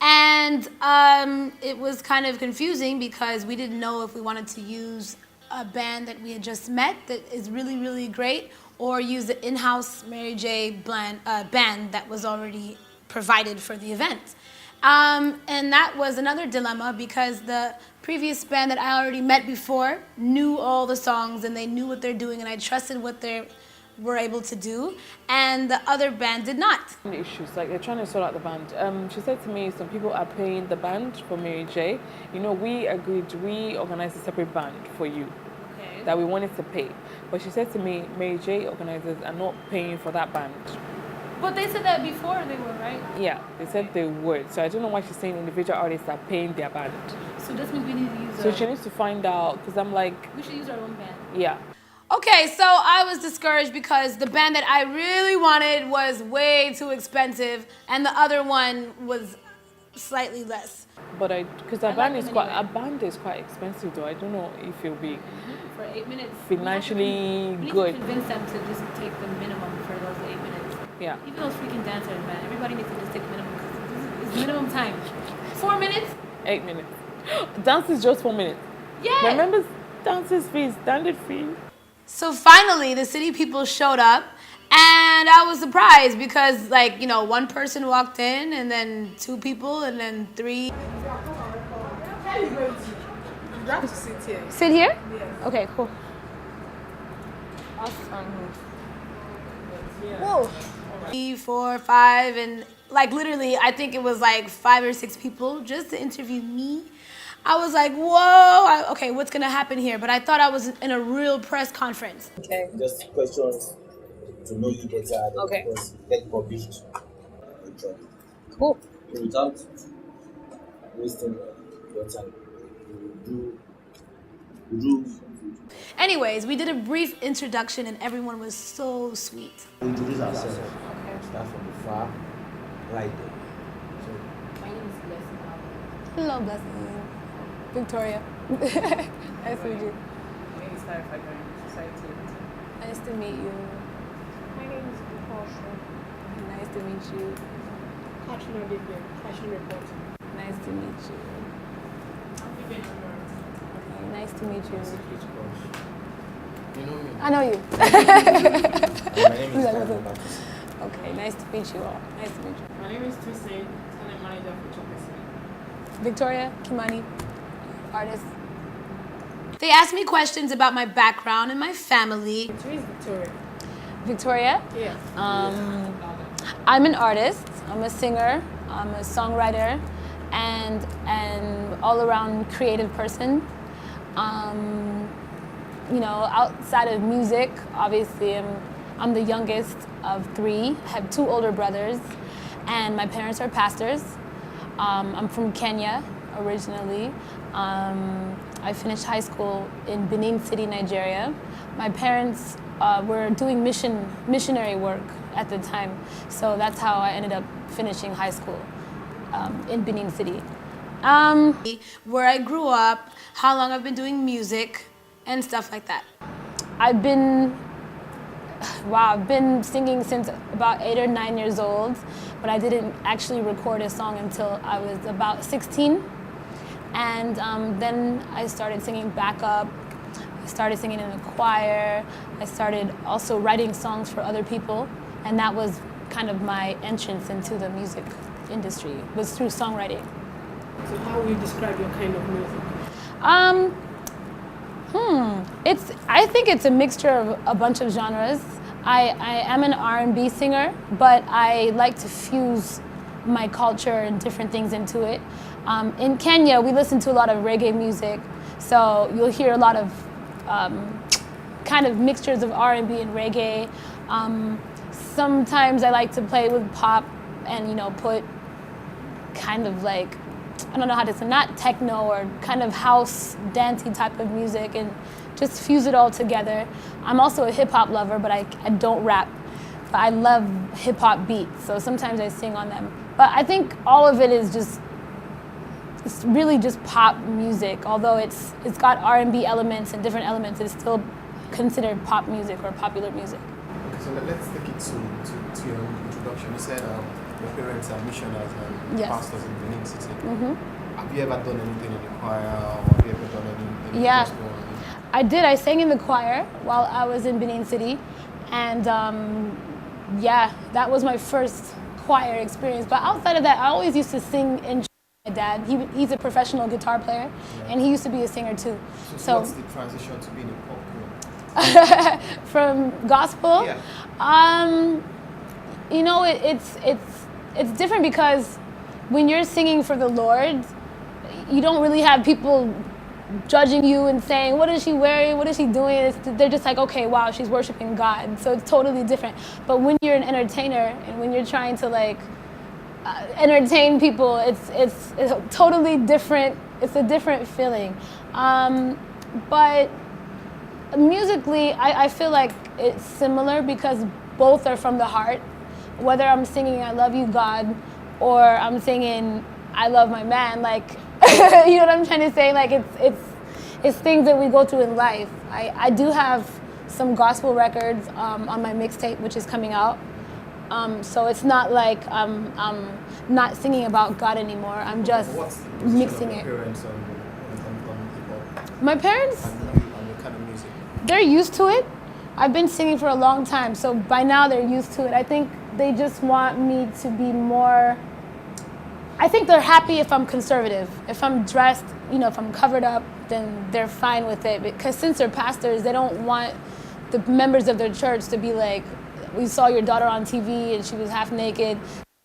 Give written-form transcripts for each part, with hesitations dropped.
And it was kind of confusing because we didn't know if we wanted to use a band that we had just met that is really, really great, or use the in-house Mary J. Band that was already provided for the event. And that was another dilemma because the previous band that I already met before knew all the songs and they knew what they're doing, and I trusted what they were able to do, and the other band did not. Issues, like they're trying to sort out the band. She said to me, some people are paying the band for Mary J. You know, we agreed, we organized a separate band for you that we wanted to pay. But she said to me, Mary J. organizers are not paying for that band. But they said that before they were, right? Yeah, they said they would. So I don't know why she's saying individual artists are paying their band. So this means we need to use So she needs to find out, because I'm like... We should use our own band. Yeah. Okay, so I was discouraged because the band that I really wanted was way too expensive, and the other one was slightly less. But because a band is quite expensive though. I don't know if it'll be for 8 minutes financially we good. need to convince them to just take the minimum for those 8 minutes. Yeah. Even those freaking dancers, man. Everybody needs to just take minimum because it's minimum time. 4 minutes? 8 minutes. Dance is just 4 minutes. Yeah. Remember, dance's fee, standard fee. So finally, the city people showed up, and I was surprised because, like, you know, one person walked in, and then 2 people, and then 3. You have to sit here. Sit here? Yes. Okay, cool. Awesome. Whoa. 3, 4, 5, and like literally, I think it was like 5 or 6 people just to interview me. I was like, whoa, okay, what's gonna happen here? But I thought I was in a real press conference. Okay. Just questions to know you better. Okay. Get published. Cool. So without wasting your time, you do. Anyways, we did a brief introduction and everyone was so sweet. We introduce ourselves. Okay. Start from the far right there. So, my name is Blessing. Hello, Blessing. Victoria. Nice to meet you. My name is Tarifa Society. Nice to meet you. My name is Nicole. Nice to meet you. Fashion reporter. Nice to meet you. Okay, nice to meet you. you know me. I know you. My name is Tarifa. Okay, nice to meet you all. Nice to meet you. My name is Tristan, talent manager for Chocolate. Victoria Kimani, artist. They asked me questions about my background and my family. Who is Victoria? Victoria? Yes. I'm an artist, I'm a singer, I'm a songwriter, and an all-around creative person. You know, outside of music, obviously I'm the youngest of 3. I have 2 older brothers, and my parents are pastors. I'm from Kenya originally. I finished high school in Benin City, Nigeria. My parents were doing missionary work at the time, so that's how I ended up finishing high school in Benin City. Where I grew up, how long I've been doing music, and stuff like that. I've been singing since about 8 or 9 years old, but I didn't actually record a song until I was about 16. And then I started singing backup. I started singing in the choir. I started also writing songs for other people, and that was kind of my entrance into the music industry, was through songwriting. So how would you describe your kind of music? I think it's a mixture of a bunch of genres. I am an R&B singer, but I like to fuse my culture and different things into it. In Kenya, we listen to a lot of reggae music, so you'll hear a lot of kind of mixtures of R&B and reggae. Sometimes I like to play with pop and, you know, put kind of like, I don't know how to say, not techno or kind of house dancey type of music, and just fuse it all together. I'm also a hip hop lover, but I don't rap. But I love hip hop beats, so sometimes I sing on them. But I think all of it is just, it's really just pop music. Although it's got R&B elements and different elements, it's still considered pop music or popular music. Okay, so let's take it to your introduction. You said your parents are missionaries and Yes. pastors in Benin City. Mm-hmm. Have you ever done anything in the choir, or have you ever done anything Yeah. gospel? I did. I sang in the choir while I was in Benin City, and yeah, that was my first choir experience. But outside of that, I always used to sing in church with my dad. He's a professional guitar player, and he used to be a singer too. So what's the transition to being a pop queen? From gospel, Yeah. you know, it's different because when you're singing for the Lord, you don't really have people judging you and saying, what is she wearing, what is she doing? They're just like, okay, wow, she's worshiping God. So it's totally different. But when you're an entertainer and when you're trying to like entertain people, it's totally different. It's a different feeling. But musically, I feel like it's similar because both are from the heart. Whether I'm singing I love you, God, or I'm singing I love my man, like, you know what I'm trying to say? Like, it's things that we go through in life. I do have some gospel records on my mixtape, which is coming out. So it's not like I'm not singing about God anymore. I'm just What's the position mixing of it. your parents on hip-hop My parents, and the kind of music? they're used to it. I've been singing for a long time, so by now they're used to it. I think they just want me to be more, I think they're happy if I'm conservative. If I'm dressed, you know, if I'm covered up, then they're fine with it. Because since they're pastors, they don't want the members of their church to be like, we saw your daughter on TV and she was half naked.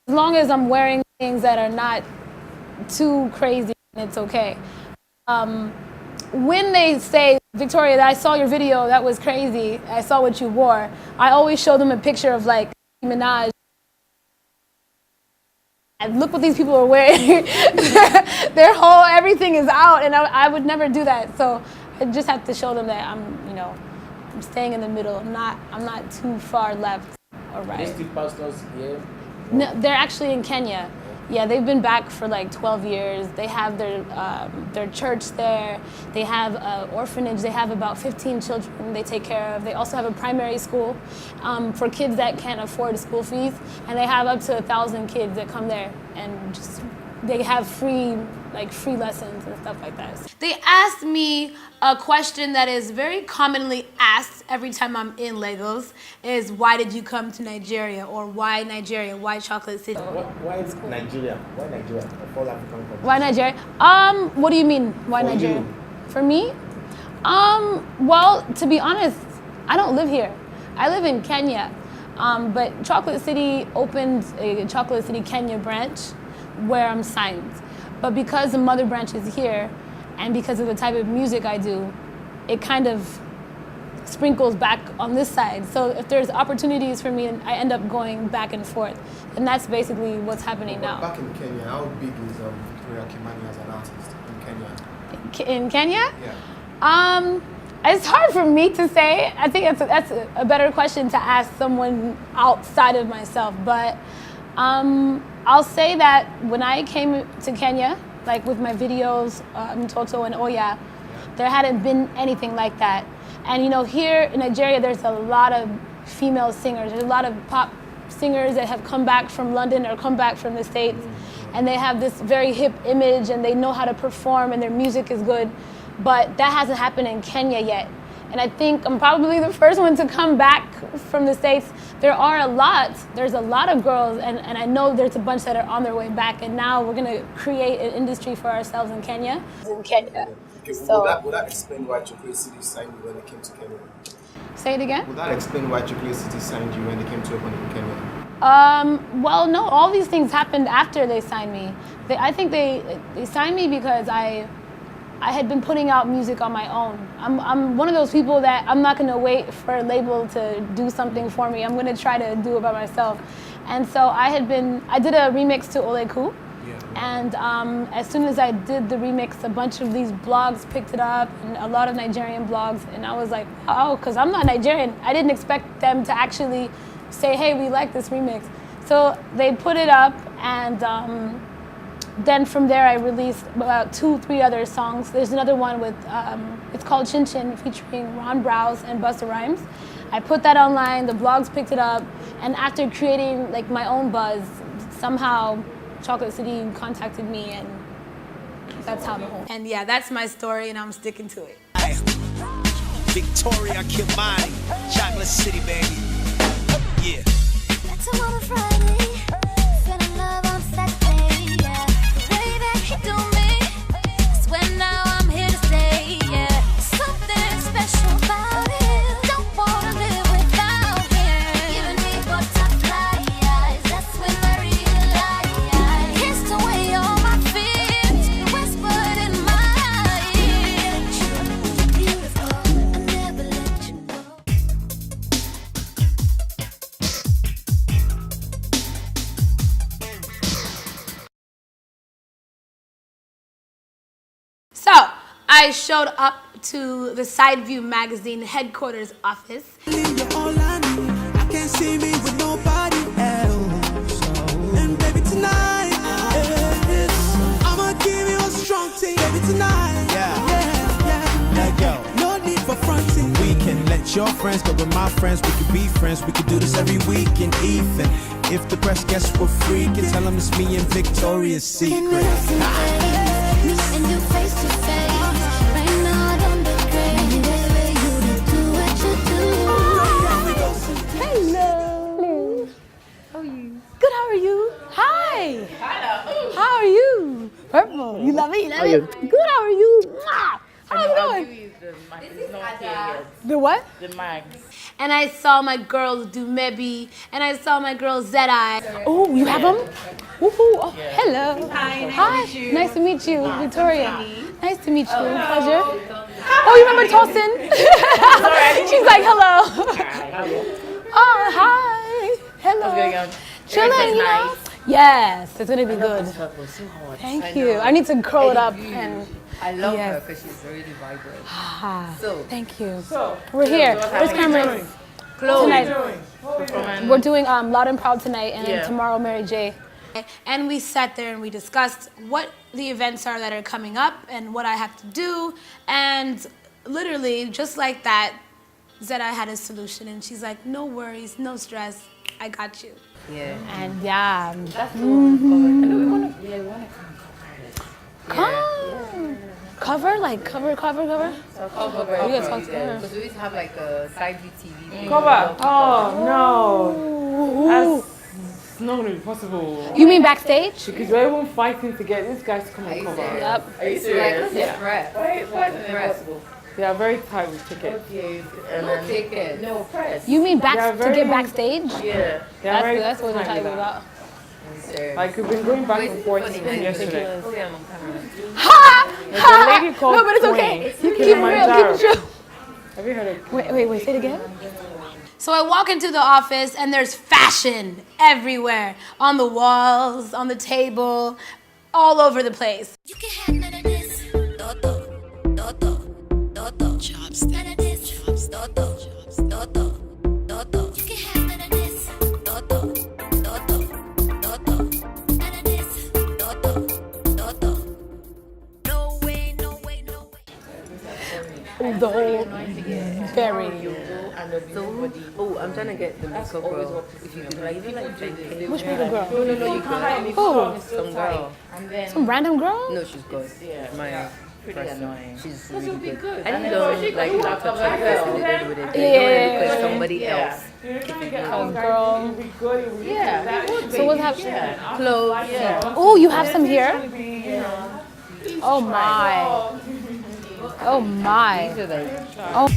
As long as I'm wearing things that are not too crazy, it's okay. When they say, Victoria, I saw your video, that was crazy, I saw what you wore, I always show them a picture of like Minaj. And look what these people are wearing. Their whole everything is out, and I would never do that. So I just have to show them that I'm staying in the middle. I'm not too far left or Are right. they still pastors here? No, they're actually in Kenya. Yeah, they've been back for like 12 years. They have their church there. They have an orphanage. They have about 15 children they take care of. They also have a primary school for kids that can't afford school fees. And they have up to 1,000 kids that come there and just, they have free lessons and stuff like that. They asked me a question that is very commonly asked every time I'm in Lagos is, why did you come to Nigeria? Or why Nigeria? Why Chocolate City? Why Nigeria? Why Nigeria? Of all African countries. Why Nigeria? What do you mean, why For Nigeria? you. For me? Well, to be honest, I don't live here. I live in Kenya. But Chocolate City opened a Chocolate City Kenya branch where I'm signed. But because the mother branch is here, and because of the type of music I do, it kind of sprinkles back on this side. So if there's opportunities for me, I end up going back and forth. And that's basically what's happening now. Back in Kenya, how big is Victoria Kimani as an artist in Kenya? In Kenya? Yeah. It's hard for me to say. I think that's a better question to ask someone outside of myself. But I'll say that when I came to Kenya, like with my videos, Mtoto and Oya, there hadn't been anything like that. And you know, here in Nigeria, there's a lot of female singers. There's a lot of pop singers that have come back from London or come back from the States, and they have this very hip image, and they know how to perform, and their music is good. But that hasn't happened in Kenya yet. And I think I'm probably the first one to come back from the States. There's a lot of girls, and I know there's a bunch that are on their way back, and now we're gonna create an industry for ourselves in Kenya. Okay, So, would that explain why Chocolate City signed you when they came to Kenya? say it again? Would that explain why Chocolate City signed you when they came to open in Kenya? Well, no, all these things happened after they signed me. I think they signed me because I had been putting out music on my own. I'm one of those people that I'm not gonna wait for a label to do something for me. I'm gonna try to do it by myself. And so I did a remix to Oleku. And as soon as I did the remix, a bunch of these blogs picked it up, and a lot of Nigerian blogs, and I was like, wow, because I'm not Nigerian. I didn't expect them to actually say, hey, we like this remix. So they put it up, and then from there I released about 2-3 other songs. There's another one with, it's called Chin Chin, featuring Ron Browse and Busta Rhymes. I put that online, the blogs picked it up, and after creating like my own buzz, somehow Chocolate City contacted me, and that's how the whole. And yeah, that's my story, and I'm sticking to it. Victoria Kimani, Chocolate City, baby. Yeah. That's on a Friday. Fell in love on Saturday. Yeah. Way back he do me. Swear now I'm here to stay. Yeah. Something special about it. Don't wanna live without him. Giving me butterflies. That's when I realize. Kissed away all my fears. Whispered in my ear. You're beautiful. I never let you know. So I showed up to the Sideview magazine headquarters office. You're all I need. I can't see me with nobody else. And baby, tonight, I'ma give you a strong team. Baby, tonight, let go. No need for fronting. We can let your friends go with my friends. We can be friends. We can do this every weekend, even if the press guess we're freaking. Tell them it's me and Victoria's Can Secret. we have some days? Me and you face to face. Right now I don't look great. Baby, you do what you do. Hello. How are you? Good, how are you? Hi. How are you? Purple. You love it? You love it? Good, how are you? Mwah. How's it going? The what? The mags. And I saw my girls do maybe, and I saw my girls Zedai. Oh, you have them? Woohoo! Oh, hello. Hi. Nice to meet you, Victoria. Nice to meet you. Pleasure. Oh, you remember Tosin? She's like, hello. Oh, hi. Hello. Chilling, you know? Yes, it's gonna be good. Thank you. I need to curl it up and. I love Yes. her because she's really vibrant. Ah, So, thank you. We're here. Where's cameras? Tonight. We're doing Loud and Proud tonight, and then tomorrow Mary J. And we sat there and we discussed what the events are that are coming up and what I have to do. And literally, just like that, Zedai had a solution, and she's like, "No worries, no stress, I got you." yeah. And yeah, That's the one cover. I know we want to come. Cover? Like cover? So cover very You gotta talk to her. because we used to have like a side view TV. thing. Cover. Oh no. That's not gonna be possible. You mean backstage? Because we're even fighting to get these guys to come and cover. Yep. Are you serious? Yeah. Press. Press. They are very tight with tickets. No ticket. No press. You mean back Yeah, to very- get backstage? Yeah. They are very That's what we're tight talking with that. about. Serious. Like we've been going back and forth funny, since man. yesterday. Oh, yeah, I'm on camera. There's a lady called No, but it's Queen. okay. You keep it real. Kilimanjaro. Keep it true. Have you heard of? Wait, say it again. So I walk into the office and there's fashion everywhere. On the walls, on the table, all over the place. You can have none of this. Toto, Toto, Toto. Chopstick. None of this. Toto, Toto, Toto. You can have none of this. Toto, Toto, Toto. None of this. Toto, Toto. No way, no way, no way. The whole very. So, oh, I'm trying to get the makeup girl. If you could, like, even like drink. Which makeup girl? No, you can't. Who? Some girl. Some random girl? No, she's good. Yeah, my pretty annoying. She's really would be good. I And didn't then know, so she like, could not cover touch her. with it. Yeah. You know, request somebody else. You're trying to get Oh, those guys girl. to be good. Yeah. So what happened? Clothes. Yeah. Oh, you have some here? To be, you know. Oh my. Oh my. These are like Oh.